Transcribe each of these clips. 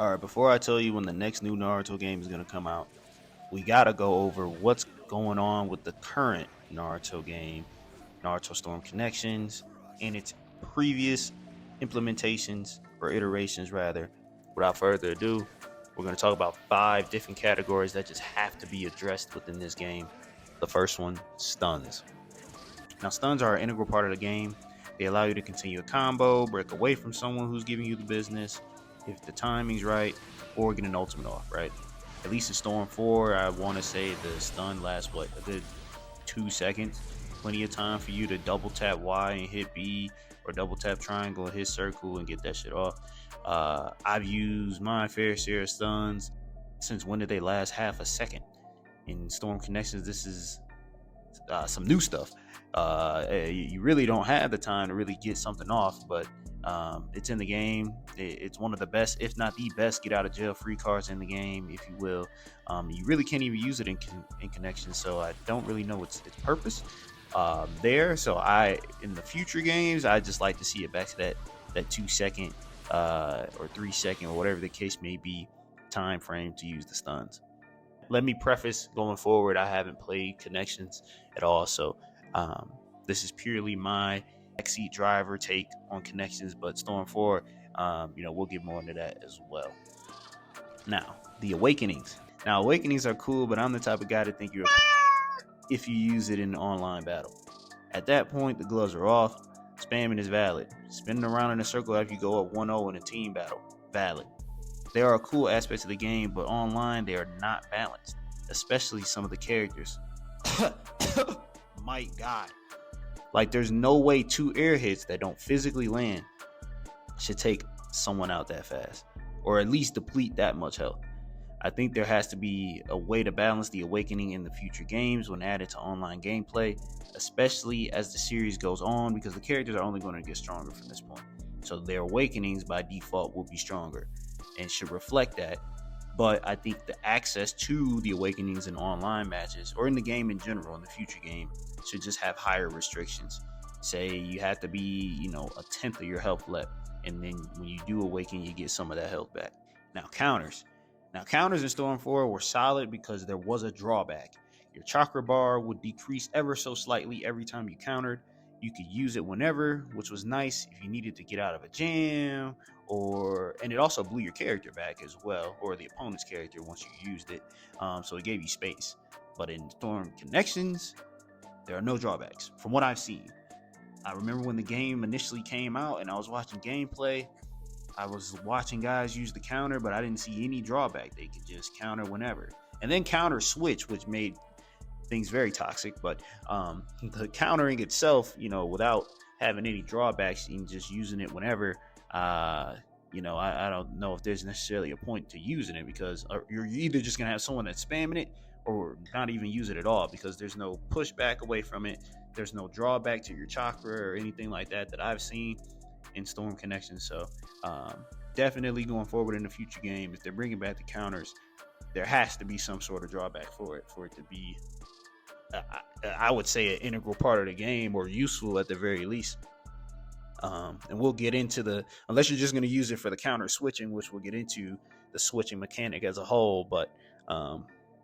All right, before I tell you when the next new Naruto game is going to come out, we got to go over what's going on with the current Naruto game, Naruto Storm Connections, and its previous implementations or iterations, rather. Without further ado, we're going to talk about 5 different categories that just have to be addressed within this game. The first one, stuns. Now, stuns are an integral part of the game. They allow you to continue a combo, break away from someone who's giving you the business, if the timing's right, or get an ultimate off, right? At least in Storm 4, I want to say the stun lasts, a good 2 seconds. Plenty of time for you to double tap Y and hit B, or double tap triangle and hit circle and get that shit off. I've used my fair share of stuns. Since when did they last half a second? In Storm Connections, this is some new stuff. You really don't have the time to really get something off, but it's in the game. It's one of the best, if not the best, get out of jail free cards in the game, if you will. You really can't even use it in connection, so I don't really know its purpose there. So in the future games, I just like to see it back to that 2 second or 3 second or whatever the case may be time frame to use the stuns. Let me preface, going forward, I haven't played Connections at all, so this is purely my backseat driver take on Connections. But Storm 4, we'll get more into that as well. Now, the Awakenings. Now, Awakenings are cool, but I'm the type of guy to think you're if you use it in an online battle. At that point, the gloves are off. Spamming is valid. Spinning around in a circle after you go up 1-0 in a team battle, valid. There are cool aspects of the game, but online they are not balanced, especially some of the characters. My God. Like, there's no way 2 air hits that don't physically land should take someone out that fast, or at least deplete that much health. I think there has to be a way to balance the Awakening in the future games when added to online gameplay, especially as the series goes on, because the characters are only going to get stronger from this point. So their Awakenings by default will be stronger and should reflect that. But I think the access to the Awakenings in online matches, or in the game in general, in the future game, should just have higher restrictions. Say you have to be, a tenth of your health left, and then when you do awaken, you get some of that health back. Now, counters in Storm 4 were solid because there was a drawback. Your chakra bar would decrease ever so slightly every time you countered. You could use it whenever, which was nice if you needed to get out of a jam, and it also blew your character back as well, or the opponent's character once you used it. So it gave you space. But in Storm Connections, there are no drawbacks from what I've seen. I remember when the game initially came out and I was watching gameplay, I was watching guys use the counter, but I didn't see any drawback. They could just counter whenever. And then counter switch, which made things very toxic. But the countering itself, without having any drawbacks and just using it whenever, I don't know if there's necessarily a point to using it, because you're either just going to have someone that's spamming it or not even use it at all, because there's no pushback away from it. There's no drawback to your chakra or anything like that I've seen in Storm Connections. So definitely going forward in the future game, if they're bringing back the counters, there has to be some sort of drawback for it to be, I would say, an integral part of the game, or useful at the very least. And we'll get into unless you're just going to use it for the counter switching, which we'll get into the switching mechanic as a whole. But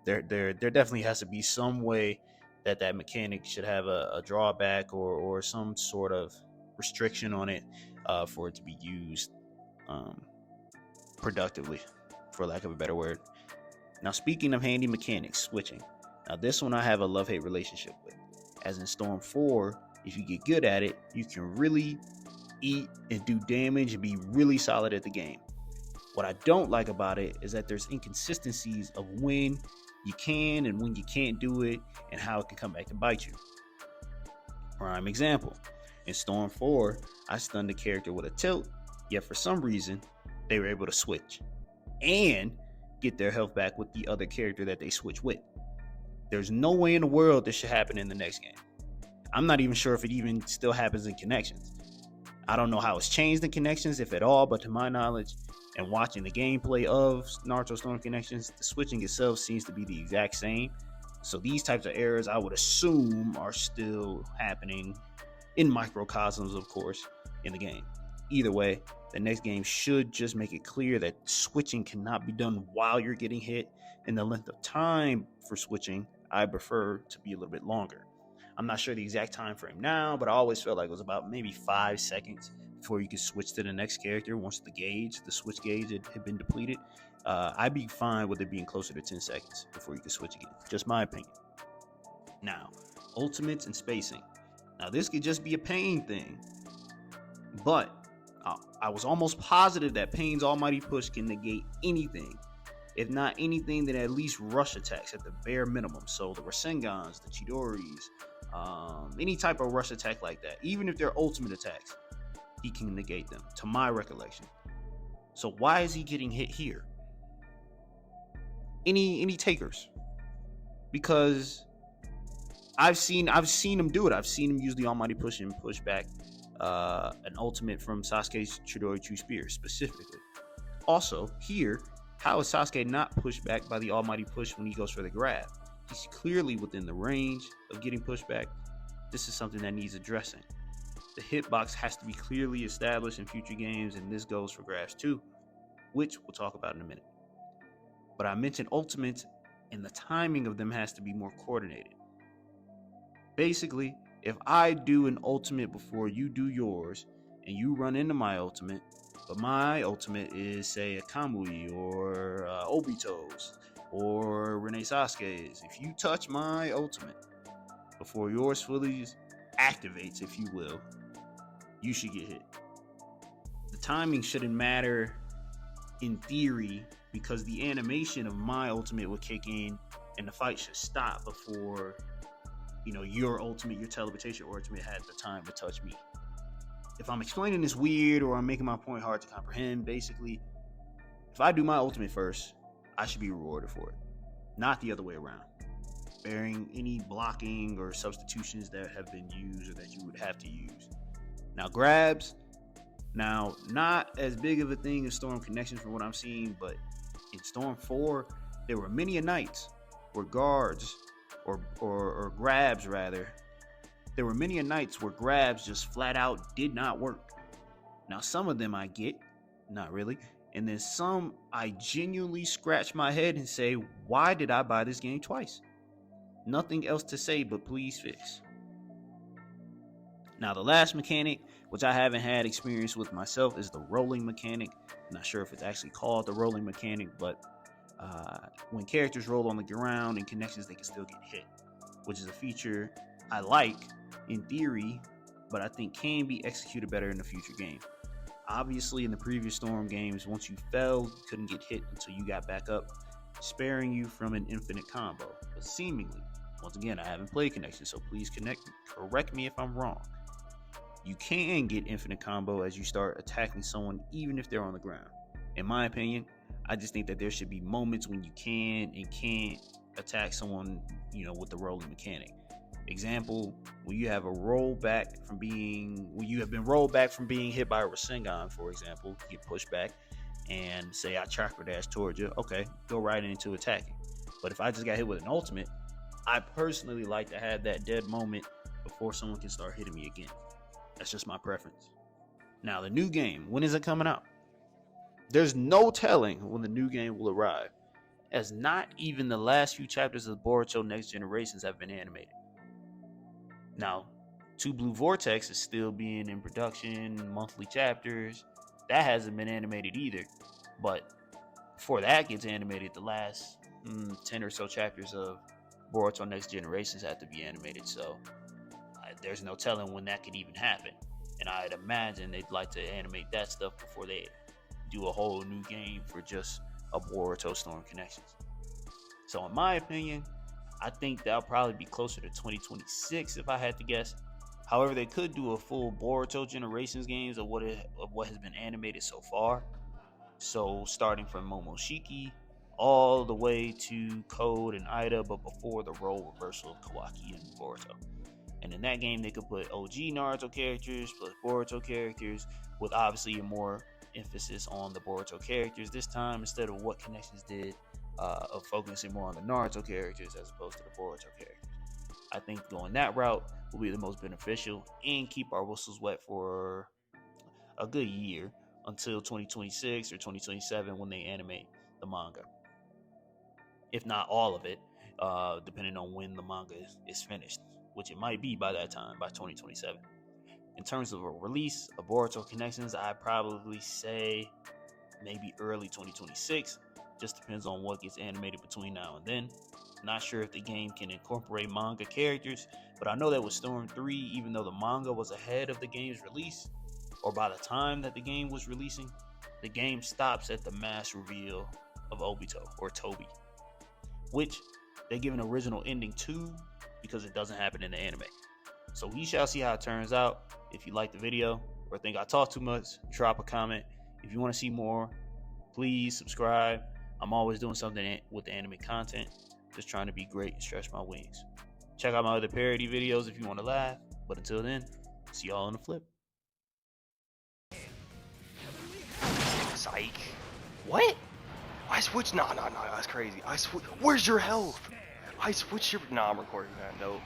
there definitely has to be some way that mechanic should have a drawback or some sort of restriction on it for it to be used productively, for lack of a better word. Now, speaking of handy mechanics, switching. Now, this one I have a love-hate relationship with. As in Storm 4, if you get good at it, you can really eat and do damage and be really solid at the game. What I don't like about it is that there's inconsistencies of when you can and when you can't do it, and how it can come back and bite you. Prime example. In Storm 4, I stunned a character with a tilt, yet for some reason, they were able to switch and get their health back with the other character that they switch with. There's no way in the world this should happen in the next game. I'm not even sure if it even still happens in Connections. I don't know how it's changed in Connections, if at all, but to my knowledge, and watching the gameplay of Naruto Storm Connections, the switching itself seems to be the exact same. So these types of errors, I would assume, are still happening in microcosms, of course, in the game. Either way, The next game should just make it clear that switching cannot be done while you're getting hit, and the length of time for switching I prefer to be a little bit longer. I'm not sure the exact time frame now, but I always felt like it was about maybe 5 seconds before you could switch to the next character once the switch gauge had been depleted. I'd be fine with it being closer to 10 seconds before you could switch again. Just my opinion. Now, ultimates and spacing. Now, this could just be a Pain thing, but I was almost positive that Pain's Almighty Push can negate anything. If not anything, then at least rush attacks at the bare minimum. So the Rasengans, the Chidoris, any type of rush attack like that, even if they're ultimate attacks, he can negate them, to my recollection. So why is he getting hit here? Any takers? Because I've seen him do it. I've seen him use the Almighty Push and push back an ultimate from Sasuke's Chidori True Spear specifically. Also, here, how is Sasuke not pushed back by the Almighty Push when he goes for the grab? He's clearly within the range of getting pushed back. This is something that needs addressing. The hitbox has to be clearly established in future games, and this goes for grabs too, which we'll talk about in a minute. But I mentioned ultimates, and the timing of them has to be more coordinated. Basically, if I do an ultimate before you do yours, and you run into my ultimate, but my ultimate is, say, a Kamui or Obito's or Rene Sasuke's, if you touch my ultimate before yours fully activates, if you will, you should get hit. The timing shouldn't matter in theory, because the animation of my ultimate will kick in and the fight should stop before your ultimate, your teleportation ultimate had the time to touch me. If I'm explaining this weird or I'm making my point hard to comprehend, basically, if I do my ultimate first, I should be rewarded for it, not the other way around, bearing any blocking or substitutions that have been used or that you would have to use. Now, grabs, not as big of a thing as Storm Connections from what I'm seeing, but in Storm 4, there were many a nights where guards, or grabs rather, there were many a nights where grabs just flat out did not work. Now, some of them I get, not really, and then some I genuinely scratch my head and say, why did I buy this game twice? Nothing else to say but please fix. Now, the last mechanic, which I haven't had experience with myself, is the rolling mechanic. I'm not sure if it's actually called the rolling mechanic, but when characters roll on the ground in connections, they can still get hit, which is a feature I like in theory, but I think can be executed better in the future game. Obviously, in the previous Storm games, once you fell, you couldn't get hit until you got back up, sparing you from an infinite combo. But seemingly, once again, I haven't played Connections, so please correct me if I'm wrong. You can get infinite combo as you start attacking someone, even if they're on the ground. In my opinion, I just think that there should be moments when you can and can't attack someone, with the rolling mechanic. Example, when you have been rolled back from being hit by a Rasengan, for example, you get pushed back, and say I chakra dash towards you, okay, go right into attacking. But if I just got hit with an ultimate, I personally like to have that dead moment before someone can start hitting me again. That's just my preference. Now, the new game, when is it coming out? There's no telling when the new game will arrive, as not even the last few chapters of Boruto Next Generations have been animated. Now, 2 Blue Vortex is still being in production, monthly chapters. That hasn't been animated either. But before that gets animated, the last 10 or so chapters of Boruto Next Generations have to be animated. So there's no telling when that could even happen. And I'd imagine they'd like to animate that stuff before they do a whole new game for just a Boruto Storm Connections. So in my opinion, I think that'll probably be closer to 2026 if I had to guess. However, they could do a full Boruto Generations games of what has been animated so far. So starting from Momoshiki all the way to Code and Ida, but before the role reversal of Kawaki and Boruto. And in that game, they could put OG Naruto characters plus Boruto characters, with obviously a more emphasis on the Boruto characters this time, instead of what Connections did of focusing more on the Naruto characters as opposed to the Boruto characters. I think going that route will be the most beneficial and keep our whistles wet for a good year until 2026 or 2027 when they animate the manga. If not all of it, depending on when the manga is finished, which it might be by that time, by 2027. In terms of a release of Boruto Connections, I'd probably say maybe early 2026. Just depends on what gets animated between now and then. Not sure if the game can incorporate manga characters, but I know that with Storm 3, even though the manga was ahead of the game's release, or by the time that the game was releasing, the game stops at the mass reveal of Obito, or Toby, which they give an original ending to because it doesn't happen in the anime. So we shall see how it turns out. If you like the video or think I talk too much, drop a comment. If you want to see more, please subscribe. I'm always doing something with the anime content, just trying to be great and stretch my wings. Check out my other parody videos if you want to laugh. But until then, see y'all on the flip. Psych. What? I switched. No, that's crazy. Where's your health? I switched your. Nah, I'm recording that. No.